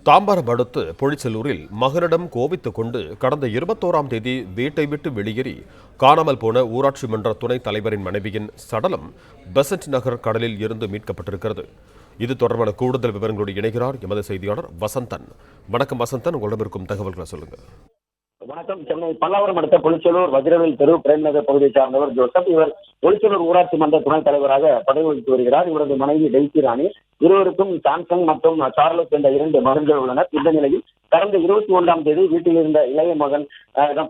தாம்பரம் அடுத்து பொழிச்சலூரில் மகனிடம் கோபித்துக் கொண்டு கடந்த 21ஆம் தேதி வீட்டை விட்டு வெளியேறி காணாமல் போன ஊராட்சி மன்ற துணைத் தலைவரின் மனைவியின் சடலம் பெசன்ட் நகர் கடலில் இருந்து மீட்கப்பட்டிருக்கிறது. இது தொடர்பான கூடுதல் விவரங்களோடு இணைகிறார் எமது செய்தியாளர் வசந்தன். வணக்கம் வசந்தன், உங்களிடம் இருக்கும் தகவல்களை சொல்லுங்க. வணக்கம். சென்னை பல்லாவரம் அடுத்த பொழிச்சலூர் வஜ்ரவேல் தெரு பிரேம்நகர் பகுதியை சார்ந்தவர் ஜோசப். இவர் பொழிச்சலூர் ஊராட்சி மன்ற துணைத் தலைவராக பதவி வகித்து வருகிறார். இவரது மனைவி டெய்சி ராணி. இருவருக்கும் சாம்சங் மற்றும் சார்லஸ் என்ற 2 மகன்கள் உள்ளனர். இந்த நிலையில் கடந்த 21ஆம் தேதி வீட்டில் இருந்த இளைய மகன்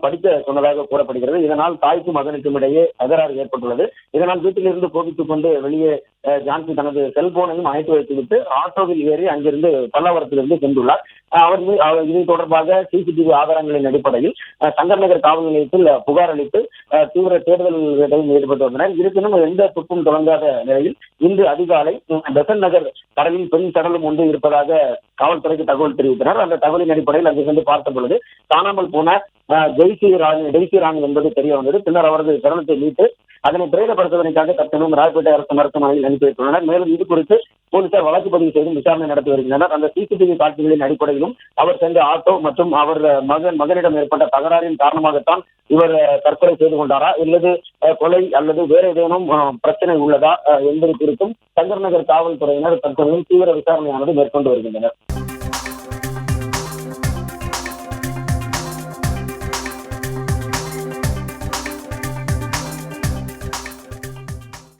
படிக்க சொன்னதாக கூறப்படுகிறது. இதனால் தாய்க்கும் மகனுக்கும் இடையே தகராறு ஏற்பட்டுள்ளது. இதனால் வீட்டில் இருந்து கோபித்துக் கொண்டு வெளியே ஜான்சி தனது செல்போனையும் அணைத்து வைத்துவிட்டு ஆட்டோவில் ஏறி அங்கிருந்து பல்லாவரத்திலிருந்து சென்றுள்ளார். இது தொடர்பாக சிசிடிவி ஆதாரங்களின் அடிப்படையில் சங்கர் நகர் காவல் நிலையத்தில் புகார் அளித்து தீவிர தேடுதல் வேட்டையில் ஈடுபட்டு வந்தனர். இருப்பினும் எந்த துப்பும் தொடங்காத நிலையில் இன்று அதிகாலை பெசன்ட் நகர் கடலில் பெண் சடலம் ஒன்று இருப்பதாக காவல்துறைக்கு தகவல் தெரிவித்தனர். அந்த தகவலின் அடிப்படையில் அங்கு சென்று பார்த்த பொழுது காணாமல் போன டெய்சி ராணி என்பது தெரிய வந்தது. பின்னர் அவரது சடலத்தை மீட்டு அதனை பிரேத பரிசோதனைக்காக தற்சமயம் ராயப்பேட்டை அரசு மருத்துவமனையில் அனுப்பி வைத்துள்ளனர். மேலும் இது குறித்து போலீசார் வழக்கு பதிவு செய்து விசாரணை நடத்தி வருகின்றனர். அந்த சிசிடிவி காட்சிகளின் அடிப்படையிலும் அவர் சென்ற ஆட்டோ மற்றும் அவர் மகனிடம் ஏற்பட்ட தகராறின் காரணமாகத்தான் இவர் தற்கொலை செய்து கொண்டாரா அல்லது கொலை அல்லது வேற ஏதேனும் பிரச்சனை உள்ளதா என்பது குறித்தும் சங்கர் நகர் காவல்துறையினர் தற்போது தீவிர விசாரணையானது மேற்கொண்டு வருகின்றனர்.